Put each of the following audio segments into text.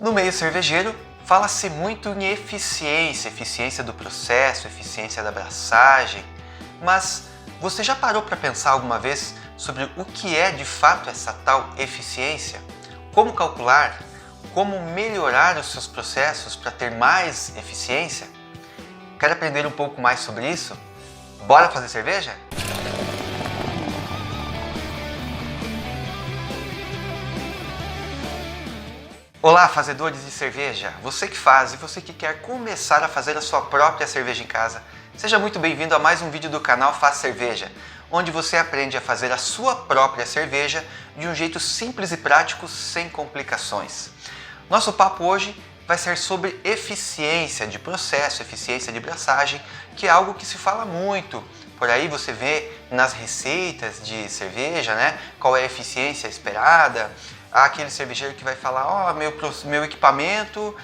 No meio cervejeiro, fala-se muito em eficiência, eficiência do processo, eficiência da braçagem, mas você já parou para pensar alguma vez sobre o que é de fato essa tal eficiência? Como calcular? Como melhorar os seus processos para ter mais eficiência? Quer aprender um pouco mais sobre isso? Bora fazer cerveja? Olá, fazedores de cerveja! Você que faz e você que quer começar a fazer a sua própria cerveja em casa, seja muito bem-vindo a mais um vídeo do canal Faz Cerveja, onde você aprende a fazer a sua própria cerveja de um jeito simples e prático, sem complicações. Nosso papo hoje vai ser sobre eficiência de processo, eficiência de braçagem, que é algo que se fala muito. Por aí você vê nas receitas de cerveja, né? Qual é a eficiência esperada. Há aquele cervejeiro que vai falar, meu equipamento,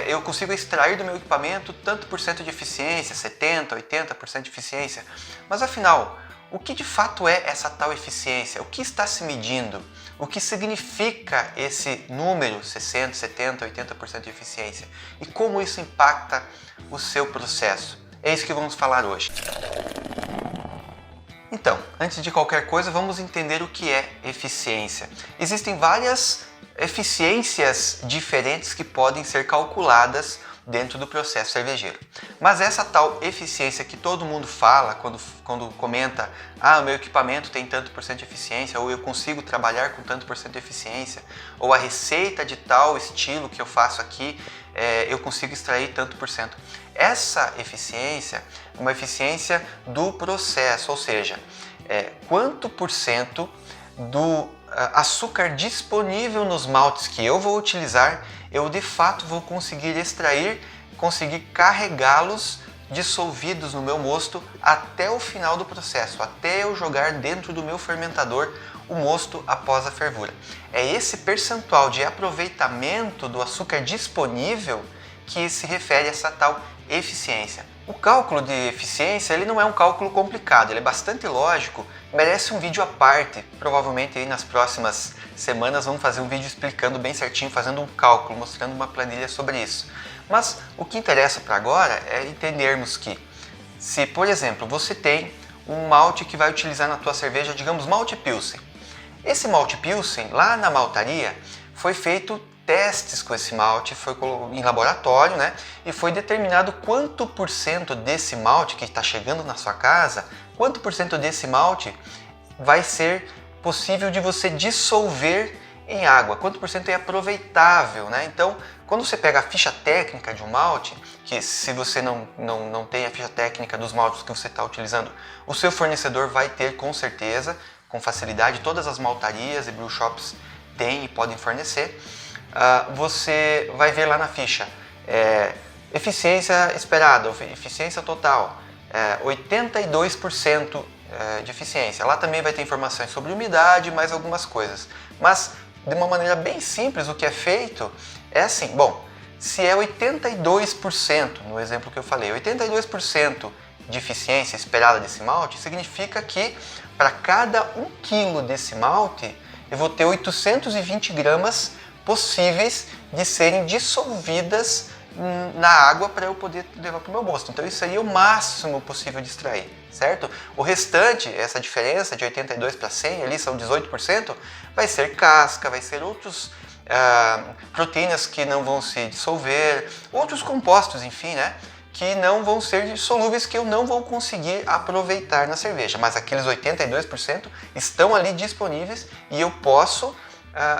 eu consigo extrair do meu equipamento tanto por cento de eficiência, 70%, 80% de eficiência. Mas afinal, o que de fato é essa tal eficiência? O que está se medindo? O que significa esse número, 60%, 70%, 80% de eficiência? E como isso impacta o seu processo? É isso que vamos falar hoje. Então, antes de qualquer coisa, vamos entender o que é eficiência. Existem várias eficiências diferentes que podem ser calculadas dentro do processo cervejeiro. Mas essa tal eficiência que todo mundo fala quando comenta o meu equipamento tem tanto por cento de eficiência, ou eu consigo trabalhar com tanto por cento de eficiência, ou a receita de tal estilo que eu faço aqui, eu consigo extrair tanto por cento. Essa eficiência é uma eficiência do processo, ou seja, quanto por cento do açúcar disponível nos maltes que eu vou utilizar, eu de fato vou conseguir extrair, conseguir carregá-los dissolvidos no meu mosto até o final do processo, até eu jogar dentro do meu fermentador o mosto após a fervura. É esse percentual de aproveitamento do açúcar disponível que se refere a essa tal eficiência. O cálculo de eficiência ele não é um cálculo complicado, ele é bastante lógico, merece um vídeo à parte. Provavelmente aí nas próximas semanas vamos fazer um vídeo explicando bem certinho, fazendo um cálculo, mostrando uma planilha sobre isso. Mas o que interessa para agora é entendermos que se, por exemplo, você tem um malte que vai utilizar na tua cerveja, digamos malte Pilsen. Esse malte Pilsen, lá na maltaria, foi feito testes com esse malte, foi em laboratório, né? E foi determinado quanto por cento desse malte que está chegando na sua casa, quanto por cento desse malte vai ser possível de você dissolver em água, quanto por cento é aproveitável, né? Então, quando você pega a ficha técnica de um malte, que se você não tem a ficha técnica dos maltes que você está utilizando, o seu fornecedor vai ter com certeza, com facilidade, todas as maltarias e brew shops têm e podem fornecer. Você vai ver lá na ficha eficiência esperada, eficiência total, 82% de eficiência. Lá também vai ter informações sobre umidade e mais algumas coisas. Mas, de uma maneira bem simples, o que é feito é assim, bom, se é 82%, no exemplo que eu falei, 82% de eficiência esperada desse malte, significa que para cada 1 kg desse malte, eu vou ter 820 gramas possíveis de serem dissolvidas na água para eu poder levar para o meu mosto. Então isso seria o máximo possível de extrair, certo? O restante, essa diferença de 82 para 100, ali são 18%, vai ser casca, vai ser outros proteínas que não vão se dissolver, outros compostos, enfim, né? Que não vão ser solúveis, que eu não vou conseguir aproveitar na cerveja. Mas aqueles 82% estão ali disponíveis e eu posso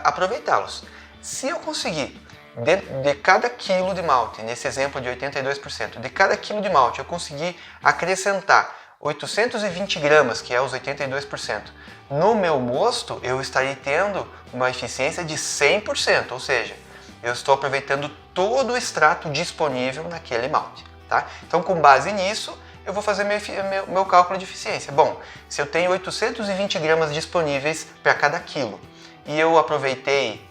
aproveitá-los. Se eu conseguir, de cada quilo de malte, nesse exemplo de 82%, de cada quilo de malte eu conseguir acrescentar 820 gramas, que é os 82%, no meu mosto, eu estarei tendo uma eficiência de 100%, ou seja, eu estou aproveitando todo o extrato disponível naquele malte. Tá? Então, com base nisso, eu vou fazer meu cálculo de eficiência. Bom, se eu tenho 820 gramas disponíveis para cada quilo e eu aproveitei,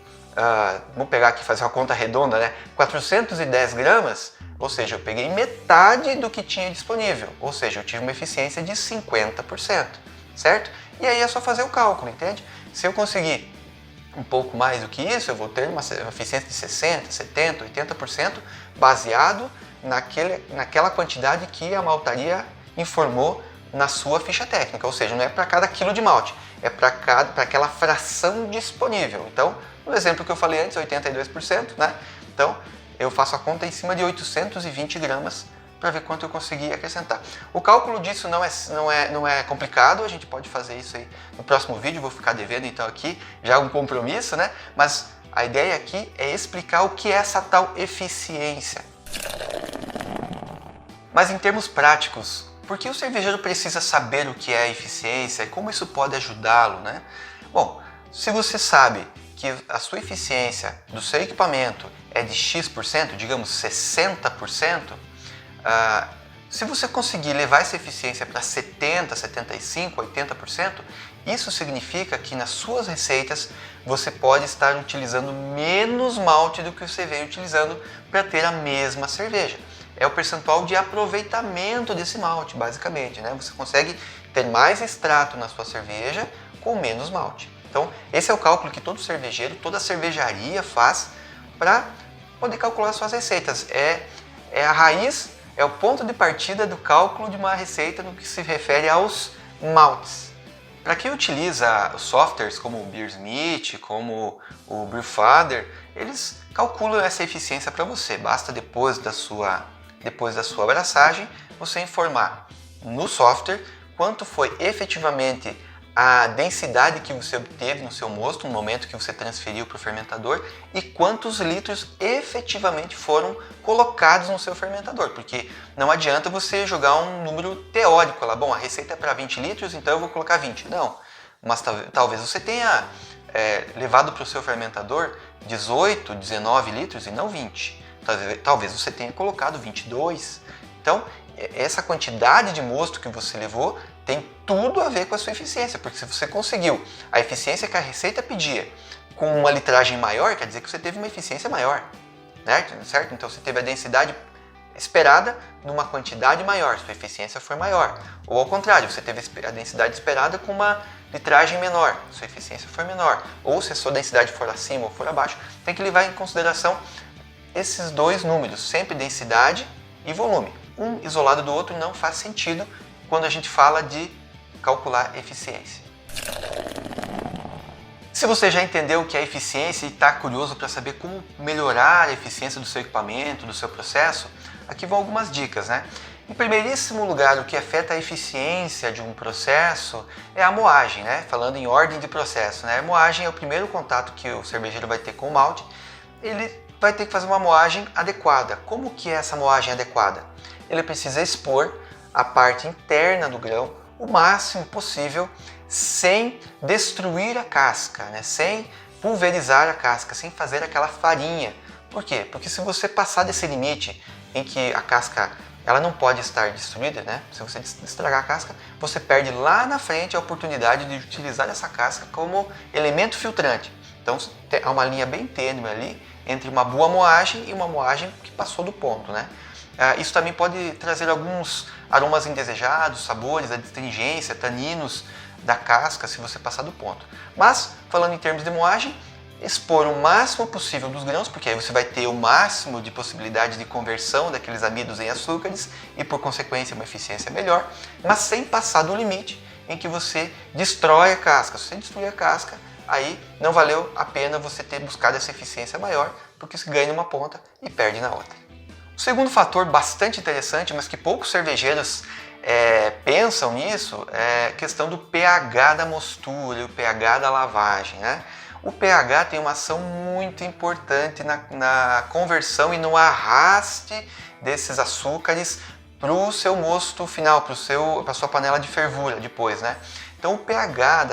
vou pegar aqui, fazer uma conta redonda, né? 410 gramas, ou seja, eu peguei metade do que tinha disponível, ou seja, eu tive uma eficiência de 50%, certo? E aí é só fazer o cálculo, entende? Se eu conseguir um pouco mais do que isso, eu vou ter uma eficiência de 60%, 70%, 80% baseado naquela quantidade que a maltaria informou na sua ficha técnica, ou seja, não é para cada quilo de malte, é para aquela fração disponível. Então, no exemplo que eu falei antes, 82%, né? Então, eu faço a conta em cima de 820 gramas para ver quanto eu consegui acrescentar. O cálculo disso não é complicado, a gente pode fazer isso aí no próximo vídeo, vou ficar devendo então aqui, já um compromisso, né? Mas a ideia aqui é explicar o que é essa tal eficiência. Mas em termos práticos, por que o cervejeiro precisa saber o que é a eficiência e como isso pode ajudá-lo, né? Bom, se você sabe que a sua eficiência do seu equipamento é de X%, digamos 60%, se você conseguir levar essa eficiência para 70%, 75%, 80%, isso significa que nas suas receitas você pode estar utilizando menos malte do que você vem utilizando para ter a mesma cerveja. É o percentual de aproveitamento desse malte, basicamente, né? Você consegue ter mais extrato na sua cerveja com menos malte. Então, esse é o cálculo que todo cervejeiro, toda cervejaria faz para poder calcular suas receitas. É a raiz, é o ponto de partida do cálculo de uma receita no que se refere aos maltes. Para quem utiliza softwares como o Beersmith, como o Brewfather, eles calculam essa eficiência para você. Basta depois da sua abraçagem, você informar no software quanto foi efetivamente a densidade que você obteve no seu mosto no momento que você transferiu para o fermentador e quantos litros efetivamente foram colocados no seu fermentador, porque não adianta você jogar um número teórico lá, bom, a receita é para 20 litros, então eu vou colocar 20. Não, mas talvez você tenha levado para o seu fermentador 18, 19 litros e não 20. Talvez você tenha colocado 22. Então, essa quantidade de mosto que você levou tem tudo a ver com a sua eficiência, porque se você conseguiu a eficiência que a receita pedia com uma litragem maior, quer dizer que você teve uma eficiência maior, certo? Então você teve a densidade esperada numa quantidade maior, sua eficiência foi maior. Ou ao contrário, você teve a densidade esperada com uma litragem menor, sua eficiência foi menor. Ou se a sua densidade for acima ou for abaixo, tem que levar em consideração esses dois números, sempre densidade e volume. Um isolado do outro não faz sentido quando a gente fala de calcular eficiência. Se você já entendeu o que é eficiência e está curioso para saber como melhorar a eficiência do seu equipamento, do seu processo, aqui vão algumas dicas, né? Em primeiríssimo lugar, o que afeta a eficiência de um processo é a moagem, né? Falando em ordem de processo, né? A moagem é o primeiro contato que o cervejeiro vai ter com o malte. Ele vai ter que fazer uma moagem adequada. Como que é essa moagem adequada? Ele precisa expor a parte interna do grão o máximo possível sem destruir a casca, né? Sem pulverizar a casca, sem fazer aquela farinha. Por quê? Porque se você passar desse limite em que a casca ela não pode estar destruída, né? Se você estragar a casca, você perde lá na frente a oportunidade de utilizar essa casca como elemento filtrante. Então há uma linha bem tênue ali entre uma boa moagem e uma moagem que passou do ponto, né? Isso também pode trazer alguns aromas indesejados, sabores, astringência, taninos da casca se você passar do ponto. Mas, falando em termos de moagem, expor o máximo possível dos grãos, porque aí você vai ter o máximo de possibilidade de conversão daqueles amidos em açúcares e, por consequência, uma eficiência melhor, mas sem passar do limite em que você destrói a casca. Se você destruir a casca, aí não valeu a pena você ter buscado essa eficiência maior, porque você ganha numa ponta e perde na outra. O segundo fator bastante interessante, mas que poucos cervejeiros pensam nisso, é a questão do pH da mostura e o pH da lavagem, né? O pH tem uma ação muito importante na conversão e no arraste desses açúcares para o seu mosto final, para a sua panela de fervura depois, né? Então o pH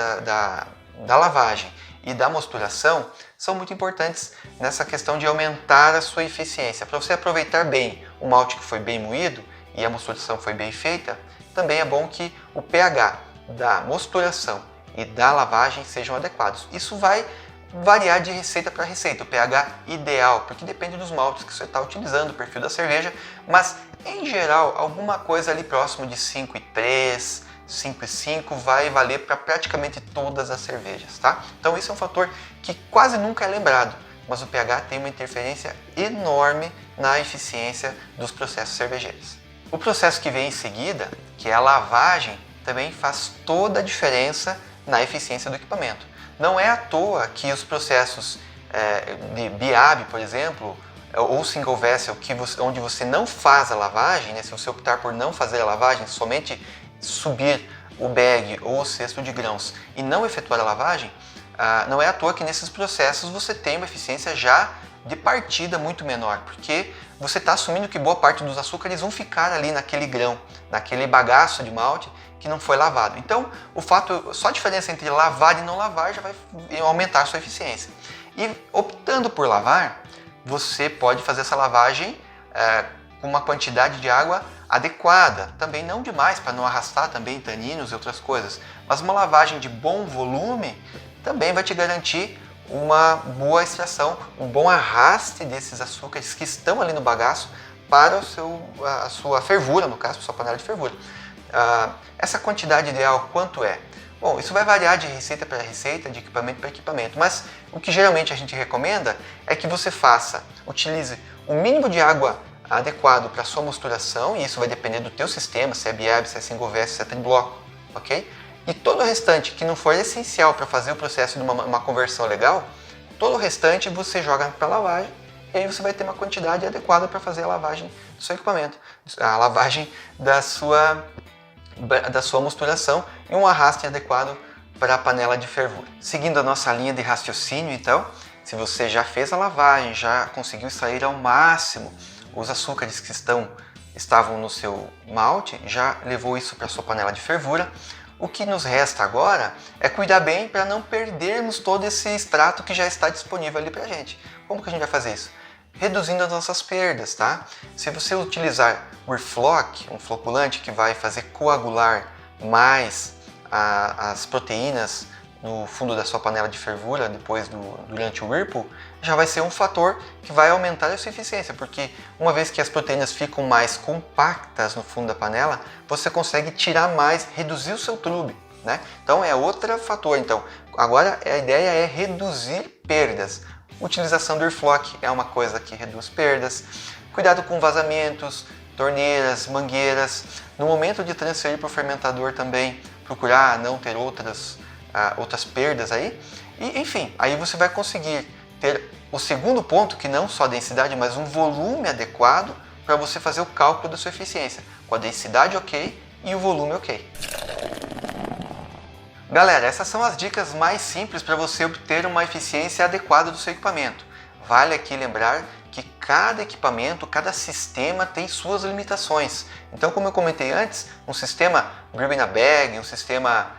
da lavagem e da mosturação são muito importantes nessa questão de aumentar a sua eficiência. Para você aproveitar bem o malte que foi bem moído e a mosturação foi bem feita, também é bom que o pH da mosturação e da lavagem sejam adequados. Isso vai variar de receita para receita, o pH ideal, porque depende dos maltes que você está utilizando, o perfil da cerveja, mas em geral alguma coisa ali próximo de 5,3, 5,5 vai valer para praticamente todas as cervejas, tá? Então isso é um fator que quase nunca é lembrado, mas o pH tem uma interferência enorme na eficiência dos processos cervejeiros. O processo que vem em seguida, que é a lavagem, também faz toda a diferença na eficiência do equipamento. Não é à toa que os processos de BIAB, por exemplo, ou single vessel, onde você não faz a lavagem, né, se você optar por não fazer a lavagem, somente subir o bag ou o cesto de grãos e não efetuar a lavagem, não é à toa que nesses processos você tem uma eficiência já de partida muito menor, porque você está assumindo que boa parte dos açúcares vão ficar ali naquele grão, naquele bagaço de malte que não foi lavado. Então, só a diferença entre lavar e não lavar já vai aumentar a sua eficiência. E optando por lavar, você pode fazer essa lavagem com uma quantidade de água adequada, também não demais para não arrastar também taninos e outras coisas, mas uma lavagem de bom volume também vai te garantir uma boa extração, um bom arraste desses açúcares que estão ali no bagaço para a sua fervura, no caso, a sua panela de fervura. Essa quantidade ideal quanto é? Bom, isso vai variar de receita para receita, de equipamento para equipamento, mas o que geralmente a gente recomenda é que você utilize o mínimo de água adequado para a sua mosturação, e isso vai depender do teu sistema, se é BIAB, se é single vessel, se é tribloco, ok? E todo o restante que não for essencial para fazer o processo de uma conversão legal, todo o restante você joga para lavagem e aí você vai ter uma quantidade adequada para fazer a lavagem do seu equipamento, a lavagem da sua mosturação e um arraste adequado para a panela de fervura. Seguindo a nossa linha de raciocínio, então, se você já fez a lavagem, já conseguiu extrair ao máximo os açúcares que estavam no seu malte, já levou isso para a sua panela de fervura, o que nos resta agora é cuidar bem para não perdermos todo esse extrato que já está disponível ali para a gente. Como que a gente vai fazer isso? Reduzindo as nossas perdas, tá? Se você utilizar o Whirlfloc, um floculante que vai fazer coagular mais as proteínas no fundo da sua panela de fervura durante o Whirlpool, já vai ser um fator que vai aumentar a sua eficiência, porque uma vez que as proteínas ficam mais compactas no fundo da panela, você consegue tirar mais, reduzir o seu trube, né? Então é outro fator. Então agora a ideia é reduzir perdas. Utilização do Whirlfloc é uma coisa que reduz perdas. Cuidado com vazamentos, torneiras, mangueiras. No momento de transferir para o fermentador também, procurar não ter outras perdas aí. E, enfim, aí você vai conseguir ter o segundo ponto, que não só a densidade, mas um volume adequado para você fazer o cálculo da sua eficiência, com a densidade ok e o volume ok. Galera, essas são as dicas mais simples para você obter uma eficiência adequada do seu equipamento. Vale aqui lembrar que cada equipamento, cada sistema tem suas limitações. Então, como eu comentei antes, um sistema Grab in a Bag, um sistema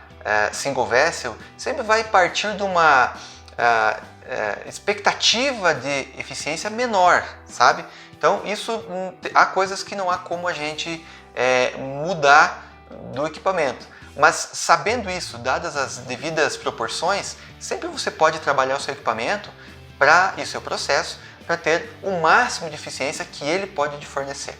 single vessel, sempre vai partir de uma expectativa de eficiência menor, sabe? Então, há coisas que não há como a gente mudar do equipamento. Mas sabendo isso, dadas as devidas proporções, sempre você pode trabalhar o seu equipamento e o seu processo para ter o máximo de eficiência que ele pode te fornecer.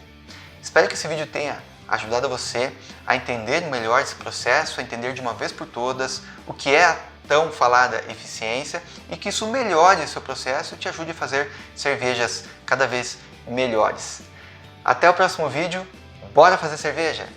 Espero que esse vídeo tenha ajudado você a entender melhor esse processo, a entender de uma vez por todas o que é a tão falada eficiência e que isso melhore o seu processo e te ajude a fazer cervejas cada vez melhores. Até o próximo vídeo, bora fazer cerveja!